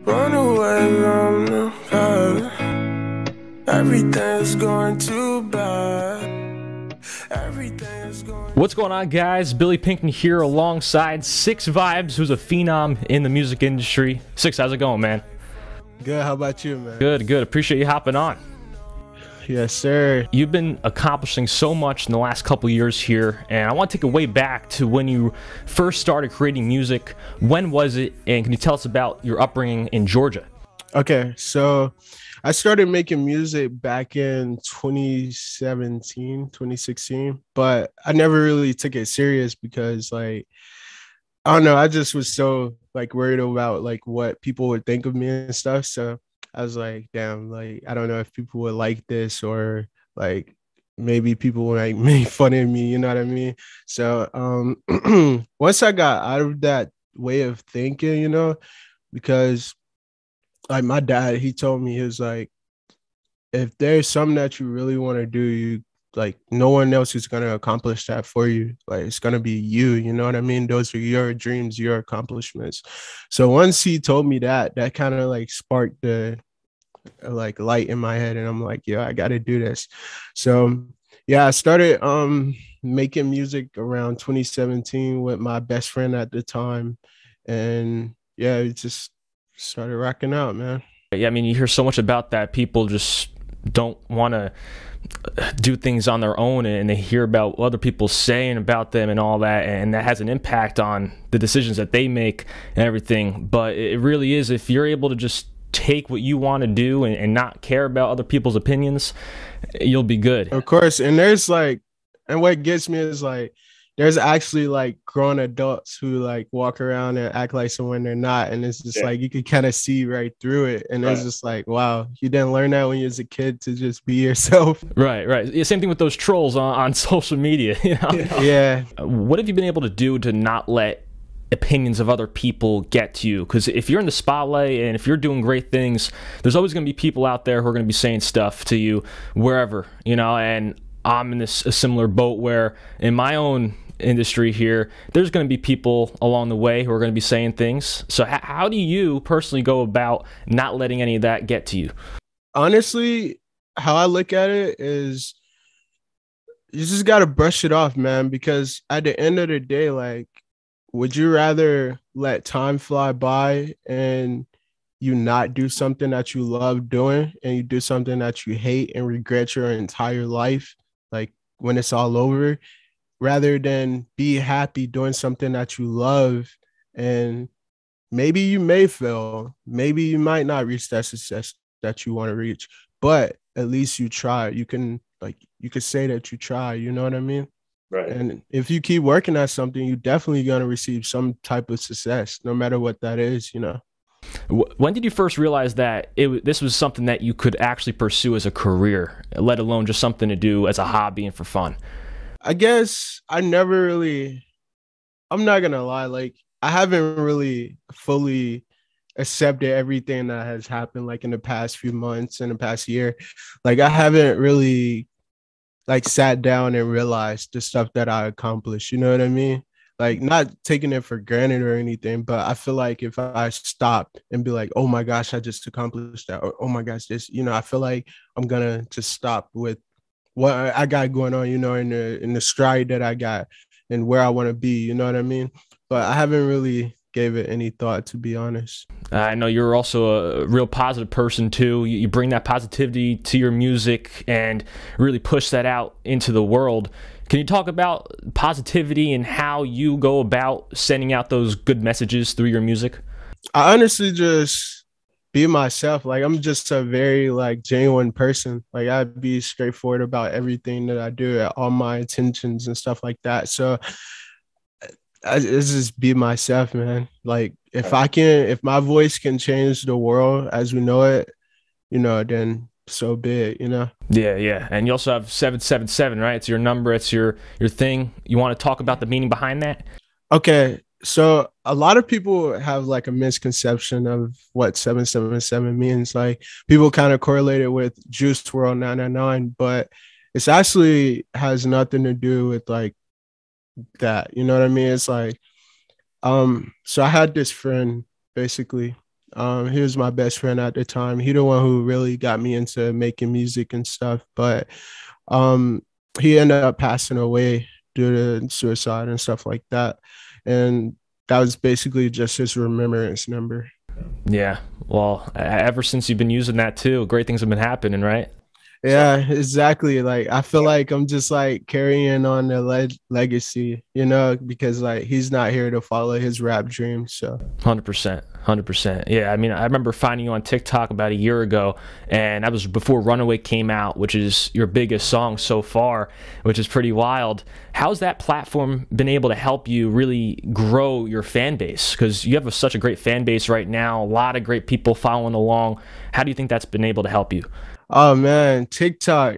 Runaway from the past. Everything's going too bad. Everything's going. What's going on, guys? Billy Pinckney here alongside 6VIB3Z, who's a phenom in the music industry. 6, how's it going, man? Good. How about you, man? Good, good. Appreciate you hopping on. Yes, sir. You've been accomplishing so much in the last couple years here, and I want to take it way back to when you first started creating music. When was it, and can you tell us about your upbringing in Georgia? Okay, so I started making music back in 2017, 2016, but I never really took it serious because, like, I don't know, I just was so, like, worried about, like, what people would think of me and stuff, so I was like, damn, like, I don't know if people would like this or like maybe people would like make fun of me, you know what I mean? So once I got out of that way of thinking, you know, because like my dad, he told me, he was like, if there's something that you really want to do, you like no one else is going to accomplish that for you. Like it's going to be you know what I mean? Those are your dreams, your accomplishments. So once he told me that, that kind of like sparked the like light in my head, and I'm like, yeah, I got to do this. So yeah, I started making music around 2017 with my best friend at the time, and yeah, it just started rocking out, man. Yeah, I mean, you hear so much about that. People just don't want to do things on their own, and they hear about what other people saying about them and all that, and that has an impact on the decisions that they make and everything. But it really is, if you're able to just take what you want to do and not care about other people's opinions, you'll be good. Of course. And there's like, and what gets me is like, there's actually like grown adults who like walk around and act like someone they're not. And it's just like, you can kind of see right through it. And it's just like, wow, you didn't learn that when you was a kid to just be yourself. Right. Yeah, same thing with those trolls on social media. You know? Yeah. What have you been able to do to not let opinions of other people get to you? Because if you're in the spotlight and if you're doing great things, there's always going to be people out there who are going to be saying stuff to you wherever, you know. And I'm in a similar boat where in my own industry here, there's going to be people along the way who are going to be saying things. So how do you personally go about not letting any of that get to you? Honestly, how I look at it is you just got to brush it off, man, because at the end of the day, like, would you rather let time fly by and you not do something that you love doing and you do something that you hate and regret your entire life, like when it's all over, rather than be happy doing something that you love? And maybe you may fail, maybe you might not reach that success that you want to reach, but at least you try. You can say that you try, you know what I mean? Right. And if you keep working at something, you're definitely going to receive some type of success, no matter what that is, you know. When did you first realize that this was something that you could actually pursue as a career, let alone just something to do as a hobby and for fun? I guess I never really, I'm not going to lie, like I haven't really fully accepted everything that has happened like in the past few months, in the past year. Like I haven't really like sat down and realized the stuff that I accomplished, you know what I mean? Like not taking it for granted or anything, but I feel like if I stop and be like, oh my gosh, I just accomplished that, or oh my gosh, this, you know, I feel like I'm gonna just stop with what I got going on, you know, in the stride that I got and where I want to be, you know what I mean? But I haven't really gave it any thought, to be honest. I know you're also a real positive person too. You bring that positivity to your music and really push that out into the world. Can you talk about positivity and how you go about sending out those good messages through your music? I honestly just be myself. Like I'm just a very like genuine person. Like I'd be straightforward about everything that I do, all my intentions and stuff like that. So it's just be myself, man. Like if my voice can change the world as we know it, you know, then so be it, you know? Yeah. And you also have 777, right? It's your number. It's your thing. You want to talk about the meaning behind that? Okay. So a lot of people have like a misconception of what 777 means. Like people kind of correlate it with Juice WRLD 999, but it's actually has nothing to do with like that, you know what I mean? It's like so I had this friend basically He was my best friend at the time. He the one who really got me into making music and stuff. But um, he ended up passing away due to suicide and stuff like that. And that was basically just his remembrance number. Yeah. Well, ever since you've been using that too, great things have been happening, right? Yeah, exactly. Like I feel like I'm just like carrying on the legacy, you know, because like he's not here to follow his rap dream. So 100%. 100%. Yeah. I mean, I remember finding you on TikTok about a year ago, and that was before Runaway came out, which is your biggest song so far, which is pretty wild. How's that platform been able to help you really grow your fan base? Because you have such a great fan base right now, a lot of great people following along. How do you think that's been able to help you? oh man, TikTok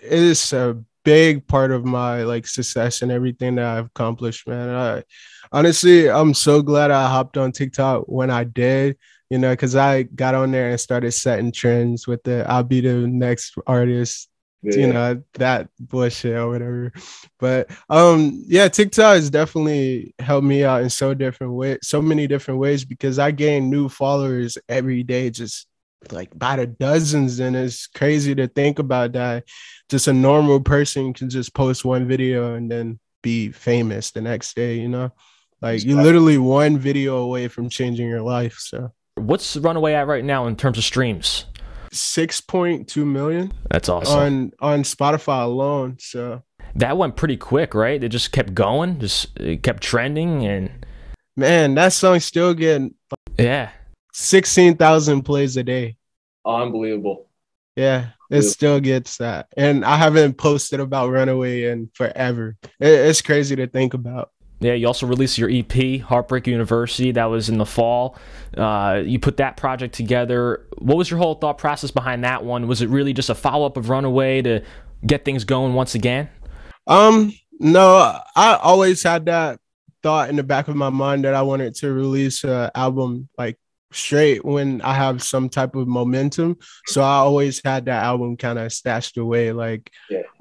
is a big part of my like success and everything that I've accomplished, man. Honestly, I'm so glad I hopped on TikTok when I did, you know, because I got on there and started setting trends with the I'll be the next artist, you know, that bullshit or whatever. But yeah, TikTok has definitely helped me out in so many different ways because I gain new followers every day, just like by the dozens. And it's crazy to think about that. Just a normal person can just post one video and then be famous the next day, you know? Like you literally one video away from changing your life. So What's Runaway at right now in terms of streams? 6.2 million That's awesome. on Spotify alone. So That went pretty quick, right? It just kept going, just it kept trending, and man, that song still getting yeah. 16,000 plays a day. Unbelievable. Yeah, it still gets that. And I haven't posted about Runaway in forever. It's crazy to think about. Yeah, you also released your EP, Heartbreak University. That was in the fall. You put that project together. What was your whole thought process behind that one? Was it really just a follow-up of Runaway to get things going once again? No, I always had that thought in the back of my mind that I wanted to release an album like straight when I have some type of momentum. So I always had that album kind of stashed away. Like,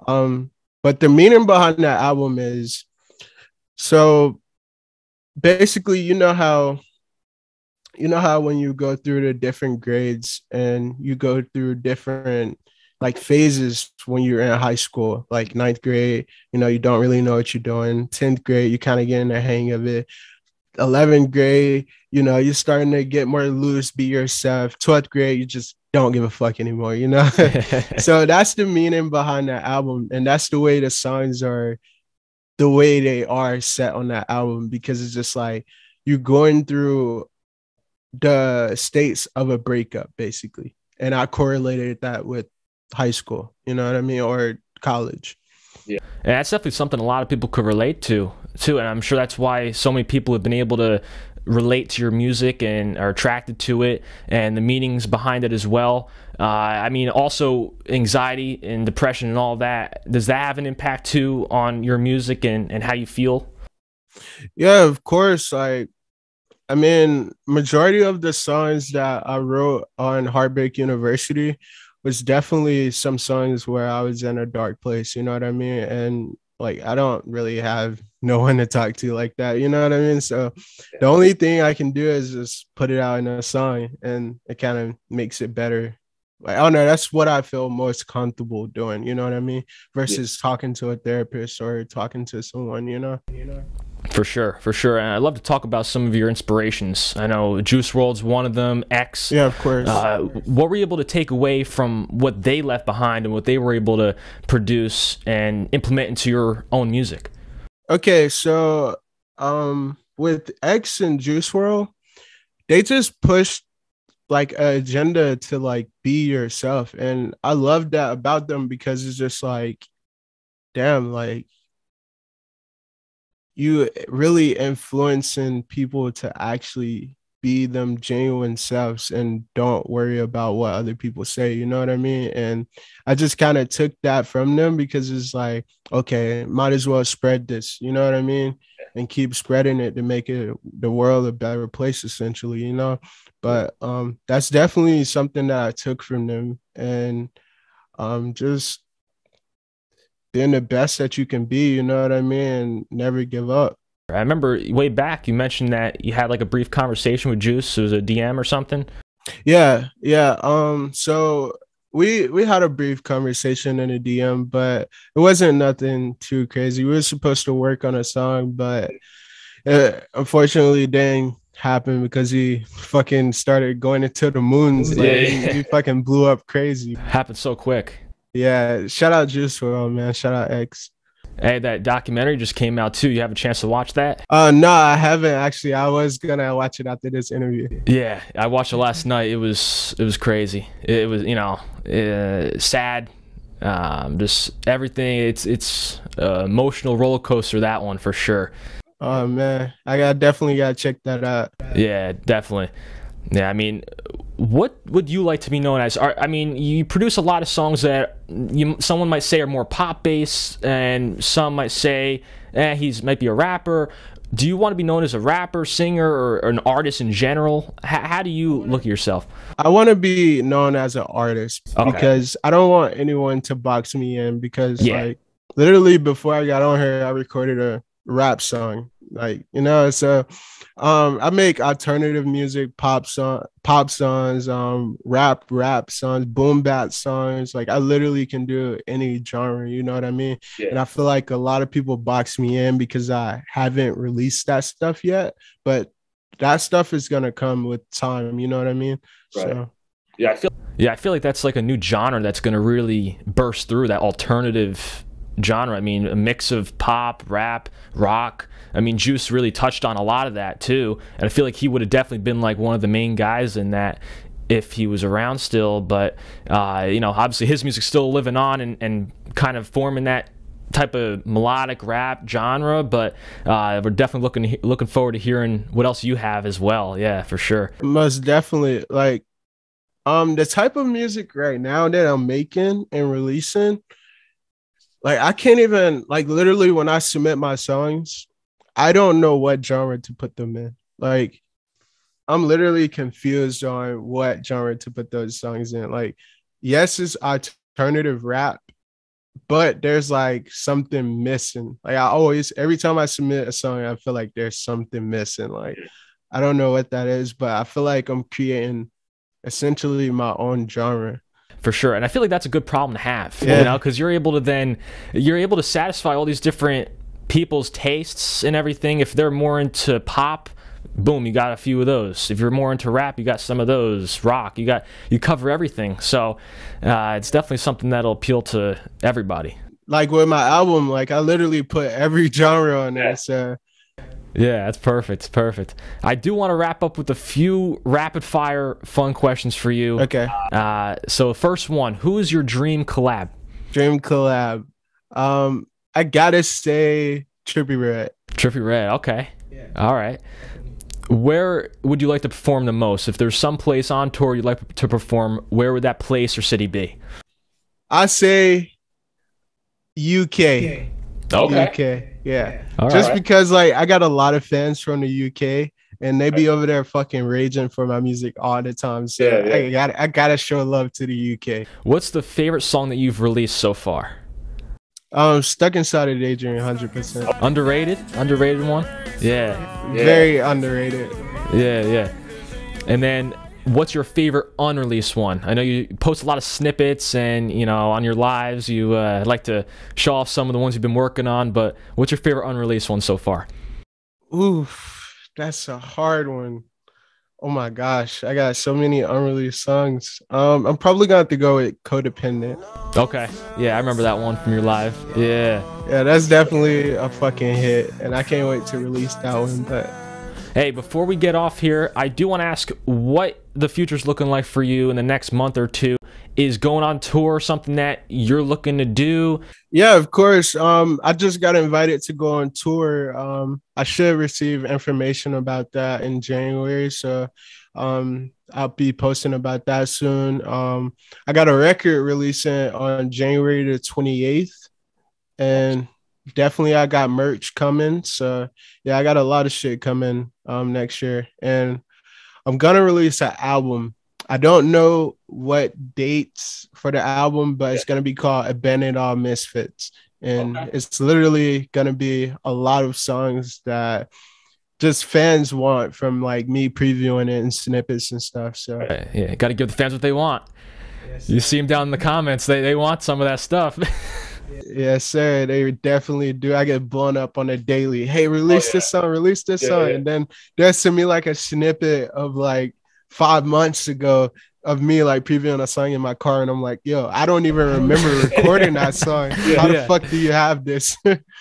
but the meaning behind that album is so basically, you know how when you go through the different grades and you go through different like phases when you're in high school, like ninth grade, you know, you don't really know what you're doing. 10th grade, you kind of get in the hang of it. 11th grade, you know, you're starting to get more loose, be yourself. 12th grade, you just don't give a fuck anymore, you know? So that's the meaning behind that album. And that's the way the songs are, the way they are set on that album, because it's just like you're going through the states of a breakup, basically. And I correlated that with high school, you know what I mean? Or college. Yeah, and that's definitely something a lot of people could relate to, too. And I'm sure that's why so many people have been able to relate to your music and are attracted to it and the meanings behind it as well. I mean, also anxiety and depression and all that. Does that have an impact, too, on your music and how you feel? Yeah, of course. Like, I mean, majority of the songs that I wrote on Heartbreak University was definitely some songs where I was in a dark place, you know what I mean? And like, I don't really have no one to talk to like that, you know what I mean? So the only thing I can do is just put it out in a song and it kind of makes it better. Like, I don't know, that's what I feel most comfortable doing, you know what I mean? Versus talking to a therapist or talking to someone, you know? For sure, for sure. And I'd love to talk about some of your inspirations. I know Juice WRLD's one of them, X. Yeah, of course. What were you able to take away from what they left behind and what they were able to produce and implement into your own music? Okay, so with X and Juice WRLD, they just pushed like an agenda to like be yourself. And I love that about them because it's just like, damn, like you really influencing people to actually be them genuine selves and don't worry about what other people say, you know what I mean? And I just kind of took that from them because it's like, okay, might as well spread this, you know what I mean? And keep spreading it to make it the world a better place, essentially, you know? But that's definitely something that I took from them. And just being the best that you can be, you know what I mean? And never give up. I remember way back you mentioned that you had like a brief conversation with Juice. It was a DM or something. Yeah. So we had a brief conversation in a DM, but it wasn't nothing too crazy. We were supposed to work on a song, but unfortunately it didn't happen because he fucking started going into the moons. Like, he fucking blew up crazy. Happened so quick. Yeah. Shout out Juice WRLD, man. Shout out X. Hey, that documentary just came out too. You have a chance to watch that? No, I haven't actually. I was gonna watch it after this interview. Yeah, I watched it last night. It was crazy. It was, you know, sad. Just everything. It's emotional roller coaster, that one for sure. Oh man, definitely gotta check that out. Yeah, definitely. Yeah, I mean, what would you like to be known as? I mean, you produce a lot of songs that someone might say are more pop based, and some might say, might be a rapper. Do you want to be known as a rapper, singer, or an artist in general? How do you look at yourself? I want to be known as an artist because I don't want anyone to box me in. Because like literally before I got on here, I recorded a rap song. Like, you know, so I make alternative music, pop songs, rap songs, boom bap songs. Like, I literally can do any genre, you know what I mean? Yeah. And I feel like a lot of people box me in because I haven't released that stuff yet, but that stuff is gonna come with time, you know what I mean? Right. So I feel like that's like a new genre that's gonna really burst through, that alternative genre. I mean, a mix of pop, rap, rock. I mean, Juice really touched on a lot of that too, and I feel like he would have definitely been like one of the main guys in that if he was around still. But you know, obviously his music's still living on and kind of forming that type of melodic rap genre. But we're definitely looking forward to hearing what else you have as well. Yeah, for sure. Most definitely. Like the type of music right now that I'm making and releasing, like, I can't even, like, literally when I submit my songs, I don't know what genre to put them in. Like, I'm literally confused on what genre to put those songs in. Like, yes, it's alternative rap, but there's like something missing. Like, every time I submit a song, I feel like there's something missing. Like, I don't know what that is, but I feel like I'm creating essentially my own genre. For sure. And I feel like that's a good problem to have, you know, because you're able to satisfy all these different people's tastes and everything. If they're more into pop, boom, you got a few of those. If you're more into rap, you got some of those. Rock, you cover everything. So it's definitely something that'll appeal to everybody. Like with my album, like I literally put every genre on there. So yeah, that's perfect. It's perfect. I do want to wrap up with a few rapid fire fun questions for you. Okay. So first one, who is your dream collab? Dream collab. I gotta say Trippie Redd. Trippie Redd, okay. Yeah. All right. Where would you like to perform the most? If there's some place on tour you'd like to perform, where would that place or city be? I say UK. Okay. UK, yeah. All just right. Because like I got a lot of fans from the UK and they be over there fucking raging for my music all the time. So I gotta show love to the UK. What's the favorite song that you've released so far? Stuck Inside a Daydream, 100%. Underrated one? Yeah. Very underrated. Yeah. And then what's your favorite unreleased one? I know you post a lot of snippets and, you know, on your lives you like to show off some of the ones you've been working on, but what's your favorite unreleased one so far? Oof, that's a hard one. Oh my gosh, I got so many unreleased songs. I'm probably gonna have to go with Codependent. Okay. Yeah, I remember that one from your live. Yeah, that's definitely a fucking hit, and I can't wait to release that one. But hey, before we get off here, I do want to ask what the future's looking like for you in the next month or two. Is going on tour something that you're looking to do? Yeah, of course. I just got invited to go on tour. I should receive information about that in January. So I'll be posting about that soon. I got a record releasing on January the 28th. And definitely I got merch coming. So yeah, I got a lot of shit coming next year. And I'm going to release an album. I don't know what dates for the album, but it's going to be called Abandoned All Misfits. And it's literally gonna be a lot of songs that just fans want from like me previewing it and snippets and stuff. So yeah, got to give the fans what they want. Yes, you see them down in the comments, they want some of that stuff. Yes, sir. They definitely do. I get blown up on a daily. Hey, release this song, release this song. And then they'll send me like a snippet of like 5 months ago of me like previewing a song in my car, and I'm like, yo, I don't even remember recording that song. How the fuck do you have this?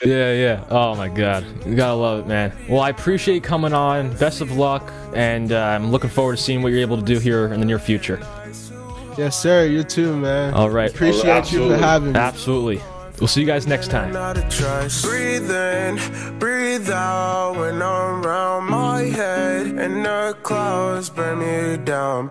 Yeah. Oh my God, you gotta love it, man. Well, I appreciate you coming on. Best of luck, and I'm looking forward to seeing what you're able to do here in the near future. Yes, sir. You too, man. All right. Appreciate you for having me. Absolutely. We'll see you guys next time. Breathe in, breathe out when I'm around my head, and the clouds burn me down.